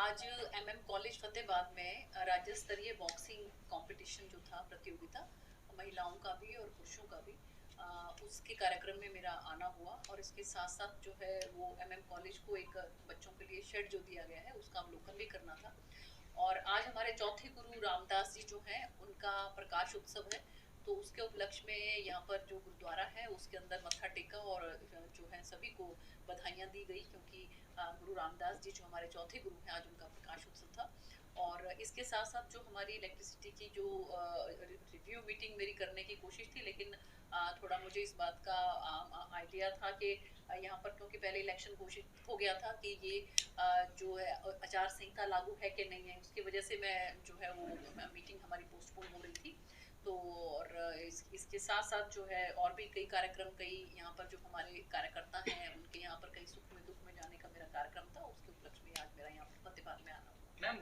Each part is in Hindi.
आज कॉलेज फतेहाबाद में राज्य स्तरीय बॉक्सिंग कंपटीशन जो था प्रतियोगिता महिलाओं का भी और पुरुषों का भी उसके कार्यक्रम में मेरा आना हुआ और इसके साथ साथ जो है वो कॉलेज को एक बच्चों के लिए शेड जो दिया गया है उसका अवलोकन भी करना था। और आज हमारे चौथे गुरु रामदास जी जो हैं उनका प्रकाश उत्सव है, तो उसके उपलक्ष्य में यहाँ पर जो गुरुद्वारा है उसके अंदर मत्था टेका और जो है सभी को बधाइयाँ दी गई, क्योंकि गुरु रामदास जी जो हमारे चौथे गुरु हैं आज उनका प्रकाश उत्सव था। और इसके साथ साथ जो हमारी इलेक्ट्रिसिटी की जो रिव्यू मीटिंग मेरी करने की कोशिश थी, लेकिन थोड़ा मुझे इस बात का आइडिया था कि यहाँ पर क्योंकि पहले इलेक्शन घोषित हो गया था कि ये जो है आचार संहिता लागू है कि नहीं है, उसकी वजह से मैं जो है वो मीटिंग हमारी पोस्टपोन हो रही थी। तो और इसके साथ साथ जो है और भी कई कार्यक्रम, कई यहाँ पर जो हमारे कार्यकर्ता हैं उनके यहाँ पर कई सुख में दुख में जाने का मेरा कार्यक्रम था, उसके उपलक्ष्य में आज मेरा यहाँ पर फतेहाबाद में आना हुआ। मैम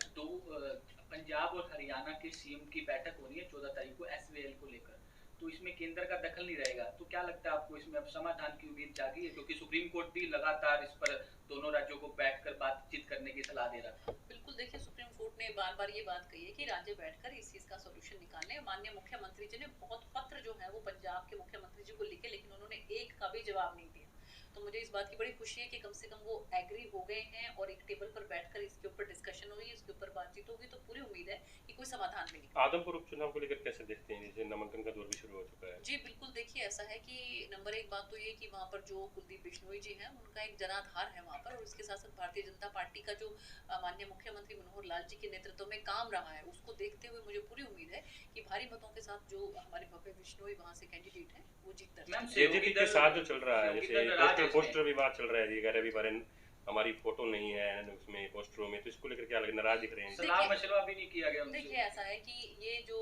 पंजाब और हरियाणा के सीएम की बैठक हो रही है 14 तारीख को एसवीएल को लेकर, तो इसमें केंद्र का दखल नहीं रहेगा, तो क्या लगता है आपको इसमें अब समाधान की उम्मीद जागी है? क्योंकि सुप्रीम कोर्ट भी लगातार इस पर दोनों राज्यों को बैठकर बातचीत करने की सलाह दे रहा था। बिल्कुल, देखिए सुप्रीम कोर्ट ने बार बार ये बात कही है कि राज्य बैठकर इस चीज का सोल्यूशन निकालने। माननीय मुख्यमंत्री जी ने बहुत पत्र जो है वो पंजाब के मुख्यमंत्री जी को लिखे, लेकिन उन्होंने एक का भी जवाब नहीं दिया। तो मुझे इस बात की बड़ी खुशी है कि कम से कम वो एग्री हो गए हैं और एक टेबल पर बैठकर इसके ऊपर डिस्कशन हुई, इसके ऊपर बातचीत होगी, तो पूरी उम्मीद है कि कोई समाधान मिलेगा। आदमपुर उपचुनाव को लेकर कैसे देखते हैं, जैसे नामांकन का दौर भी शुरू हो चुका है? जी बिल्कुल, देखिए ऐसा है कि नंबर एक बात तो ये कि वहाँ पर जो कुलदीप बिश्नोई जी हैं उनका एक जनाधार है वहाँ पर, और इसके साथ साथ भारतीय जनता पार्टी का जो माननीय मुख्यमंत्री मनोहर लाल जी के नेतृत्व में काम रहा है, उसको देखते हुए मुझे पूरी उम्मीद है कि भारी मतों के साथ जो हमारे भव्य बिश्नोई वहाँ से कैंडिडेट हैं वो जीत दर्ज करेंगे। जेजेपी के साथ जो चल रहा है, जैसे पोस्टर विवाद चल रहा है, ये कह रहे हैं हमारी फोटो नहीं है उसमें पोस्टरों में, तो इसको लेकर क्या लगे, नाराज दिख रहे हैं? सलाह मशवरा भी नहीं किया गया उनसे। देखिए ऐसा है कि ये जो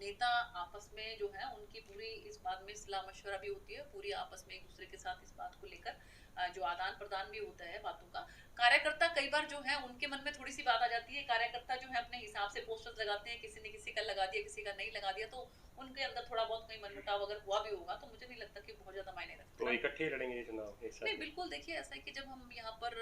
नेता आपस में जो है उनकी पूरी इस बात में सलाह मशवरा भी होती है, पूरी आपस में एक दूसरे के साथ इस बात को लेकर जो आदान प्रदान भी होता है बातों का। कार्यकर्ता कई बार जो है उनके मन में थोड़ी सी बात आ जाती है, कार्यकर्ता जो है अपने हिसाब से पोस्टर्स लगाते हैं, किसी ने किसी का लगा दिया, किसी का नहीं लगा दिया, तो उनके अंदर थोड़ा बहुत कहीं मनमुटाव अगर हुआ भी होगा तो मुझे नहीं लगता कि बहुत ज्यादा मायने रखता है। तो इकट्ठे लड़ेंगे चुनाव एक साथ? नहीं बिल्कुल, देखिए ऐसा है कि जब हम यहाँ पर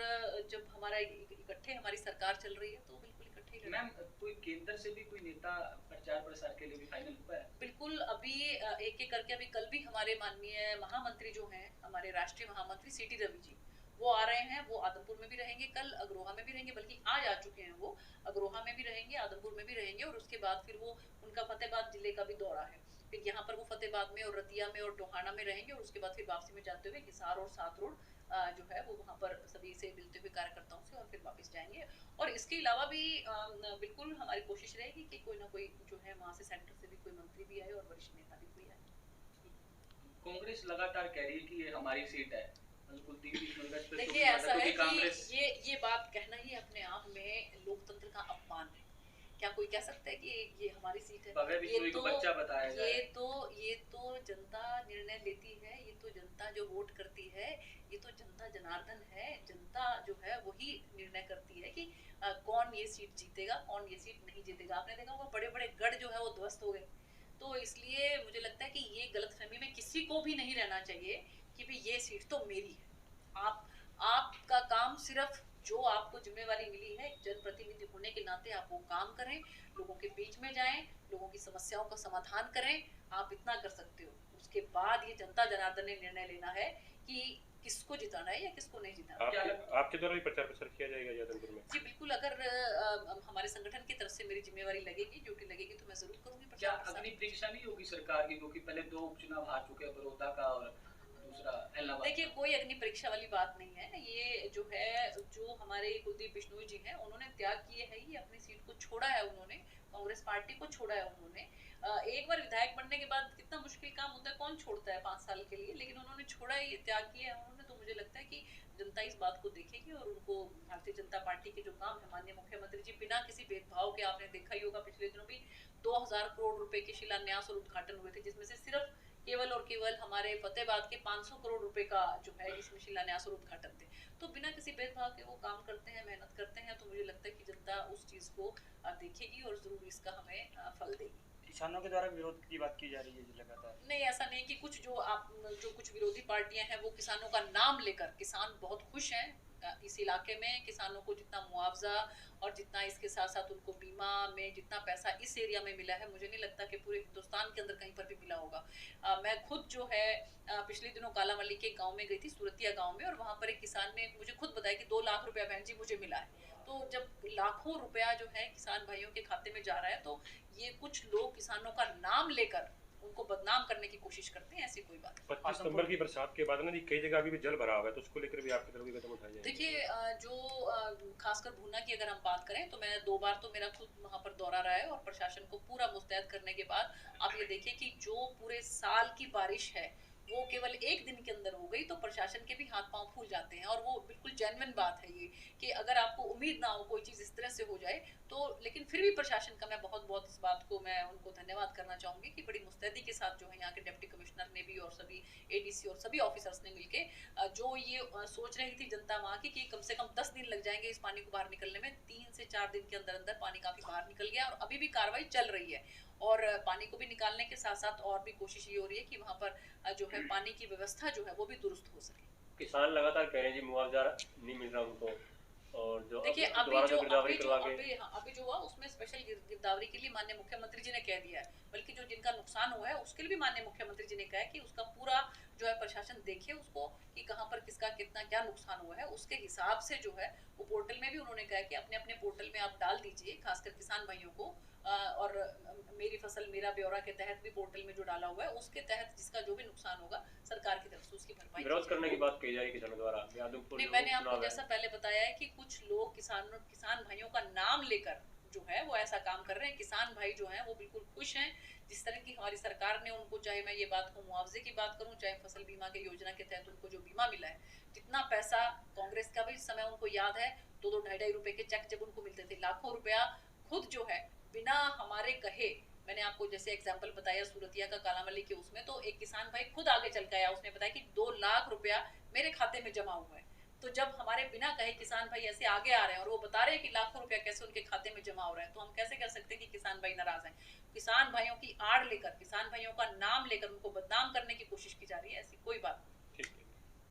जब हमारा इकट्ठे हमारी सरकार चल रही है तो बिल्कुल इकट्ठे ही मैम कोई केंद्र से भी कोई नेता प्रचार प्रसार के लिए भी फाइनल हुआ है? बिल्कुल, अभी एक एक करके अभी कल भी हमारे माननीय महामंत्री जो हैं, हमारे राष्ट्रीय महामंत्री सीटी रवि जी, वो आ रहे हैं। वो आदमपुर में भी रहेंगे, कल अग्रोहा में भी रहेंगे, बल्कि आज आ चुके हैं। वो अग्रोहा में भी रहेंगे, आदमपुर में भी रहेंगे, और उसके बाद फिर वो उनका फतेहाबाद जिले का भी दौरा है। फिर यहाँ पर वो फतेहाबाद में और रतिया में और टोहाना में रहेंगे, और उसके बाद फिर वापसी में जाते हुए हिसार और सात रोड जो है वो वहाँ पर सभी से मिलते हुए कार्यकर्ताओं से और फिर वापस जाएंगे। और इसके अलावा भी बिल्कुल हमारी कोशिश रहेगी कि कोई ना कोई जो है वहाँ से सेंटर से भी कोई मंत्री भी आए और वरिष्ठ नेता भी कोई आए। कांग्रेस लगातार कह रही है कि ये हमारी सीट है। देखिए ऐसा है कि ये बात कहना ही अपने आप में लोकतंत्र का अपमान है। क्या कोई कह सकता है कि ये हमारी सीट है? ये तो जनता निर्णय लेती है, ये तो जनता जो वोट करती है, ये तो जनता जनार्दन है। जनता जो है वही निर्णय करती है कि कौन ये सीट जीतेगा, कौन ये सीट नहीं जीतेगा। आपने देखा होगा बड़े बड़े गढ़ जो है वो ध्वस्त हो गए, तो इसलिए मुझे लगता है कि ये गलतफहमी में किसी को भी नहीं रहना चाहिए कि भाई ये सीट तो मेरी है। आपका काम सिर्फ जो आपको जिम्मेवारी मिली है जनप्रतिनिधि होने के नाते आप वो काम करें, लोगों के बीच में जाएं, लोगों की समस्याओं का समाधान करें। आप इतना कर सकते हो, उसके बाद ये जनता जनार्दन ने निर्णय लेना है कि किसको जिताना है या किसको नहीं जिताना। आपके द्वारा भी प्रचार प्रसार किया जाएगा आदमपुर में? जी बिल्कुल, अगर हमारे संगठन की तरफ से मेरी जिम्मेवारी लगेगी, ड्यूटी लगेगी, तो मैं जरूर करूंगी प्रचार। क्या अग्नि परीक्षा नहीं होगी सरकार की, क्योंकि पहले 2 उपचुनाव हार चुके हैं, बड़ौदा का और दूसरा इलाहाबाद? देखिए कोई अग्नि परीक्षा वाली बात नहीं है। ये जो है जो हमारे कुलदीप बिश्नोई जी हैं उन्होंने त्याग किए है, ये अपनी सीट को छोड़ा है, उन्होंने कांग्रेस पार्टी को छोड़ा है। उन्होंने एक बार विधायक बनने के बाद कितना मुश्किल काम होता है, कौन छोड़ता है 5 साल के लिए, लेकिन उन्होंने छोड़ा है, ये त्याग किया है उन्होंने। तो मुझे लगता है कि जनता इस बात को देखेगी और उनको भारतीय जनता पार्टी के जो काम है, माननीय मुख्यमंत्री जी बिना किसी भेदभाव के, आपने देखा ही होगा पिछले दिनों भी 2000 करोड़ रुपए के शिलान्यास और उद्घाटन हुए थे, जिसमें से सिर्फ केवल और केवल हमारे फतेहाबाद के 500 करोड़ रुपए का जो है इसमें शिलान्यास और उद्घाटन थे। तो बिना किसी भेदभाव के वो काम करते हैं, मेहनत करते हैं, तो मुझे लगता है कि जनता उस चीज को देखेगी और जरूर इसका हमें फल देगी। किसानों के द्वारा विरोध की बात की जा रही है जी लगातार। नहीं, ऐसा नहीं कि कुछ जो कुछ विरोधी पार्टियां हैं वो किसानों का नाम लेकर, किसान बहुत खुश हैं इस इलाके में किसानों को जितना मुआवजा और जितना इसके साथ साथ उनको बीमा में जितना पैसा इस एरिया में मिला है, मुझे नहीं लगता कि पूरे हिंदुस्तान के अंदर कहीं पर भी मिला होगा। मैं खुद जो है पिछले दिनों कालामली के गांव में गई थी, सूरतिया गांव में, और वहां पर एक किसान ने मुझे खुद बताया कि 2 लाख रुपया बहन जी मुझे मिला है। तो जब लाखों रुपया जो है किसान भाइयों के खाते में जा रहा है, तो ये कुछ लोग किसानों का नाम लेकर उनको बदनाम करने की कोशिश करते हैं, ऐसी कोई बात नहीं। 25 सितंबर की बरसात के बाद ना जी कई जगह अभी भी जल भरा हुआ है, तो उसको लेकर भी आपकी तरफ भी कदम उठाए जाएंगे? देखिए जो खासकर भूना की अगर हम बात करें तो मैंने 2 बार तो मेरा खुद वहां पर दौरा रहा है, और प्रशासन को पूरा मुस्तैद करने के बाद आप ये देखिए कि जो पूरे साल की बारिश है वो केवल एक दिन के अंदर हो गई, तो प्रशासन के भी हाथ पांव फूल जाते हैं। और वो बिल्कुल जेन्युइन बात है ये कि अगर आपको उम्मीद ना हो कोई चीज इस तरह से हो जाए तो, लेकिन फिर भी प्रशासन का मैं बहुत बहुत इस बात को मैं उनको धन्यवाद करना चाहूंगी कि बड़ी मुस्तैदी के साथ जो है यहाँ के डिप्टी कमिश्नर ने भी और सभी एडीसी और सभी ऑफिसर्स ने मिलके जो ये सोच रही थी जनता वहाँ की कि कम से कम 10 दिन लग जाएंगे इस पानी को बाहर निकलने में, 3 से 4 दिन के अंदर अंदर पानी काफी बाहर निकल गया और अभी भी कार्रवाई चल रही है। और पानी को भी निकालने के साथ साथ और भी कोशिश ये हो रही है कि वहाँ पर जो है पानी की व्यवस्था जो है वो भी दुरुस्त हो सके। किसान लगातार कह रहे हैं जी मुआवजा नहीं मिल रहा उनको, और जो देखिए अभी जो हुआ उसमें स्पेशल गिरदावरी के लिए माननीय मुख्यमंत्री जी ने कह दिया है, बल्कि जो जिनका नुकसान हुआ है उसके लिए भी माननीय मुख्यमंत्री जी ने कहा है कि उसका पूरा जो है प्रशासन देखे उसको कि कहाँ पर किसका कितना क्या नुकसान हुआ है, उसके हिसाब से जो है वो पोर्टल में भी उन्होंने कहा है कि अपने अपने पोर्टल में आप डाल दीजिए, खासकर किसान भाइयों को। और मेरी फसल मेरा ब्यौरा के तहत भी पोर्टल में जो डाला हुआ है उसके तहत जिसका जो भी नुकसान होगा सरकार की तरफ से उसकी भरपाई विरोध करने की बात कही जा रही है किसानों द्वारा। नहीं, मैंने आपको जैसा पहले बताया है कि कुछ लोग किसान भाइयों का नाम लेकर जो है वो ऐसा काम कर रहे हैं। किसान भाई जो हैं वो बिल्कुल खुश हैं जिस तरह की हमारी सरकार ने उनको, चाहे मैं ये बात को मुआवजे की बात करूं, चाहे फसल बीमा के योजना के तहत उनको जो बीमा मिला है, जितना पैसा कांग्रेस का भी समय उनको याद है, 2-2 ढाई रुपए के चेक जब उनको मिलते थे, लाखों रुपया खुद जो है बिना हमारे कहे, मैंने आपको जैसे एग्जांपल बताया सूरतिया का कालामली के उसमें, तो एक किसान भाई खुद आगे चल के आया, उसने बताया कि 2 लाख रुपया मेरे खाते में जमा हुआ है। तो जब हमारे बिना कहे किसान भाई ऐसे आगे आ रहे हैं और वो बता रहे हैं कि लाखों रुपया कैसे उनके खाते में जमा हो रहा है, तो हम कैसे कह सकते हैं कि किसान भाई नाराज हैं? किसान भाइयों की आड़ लेकर, किसान भाइयों का नाम लेकर उनको बदनाम करने की कोशिश की जा रही है, ऐसी कोई बात नहीं।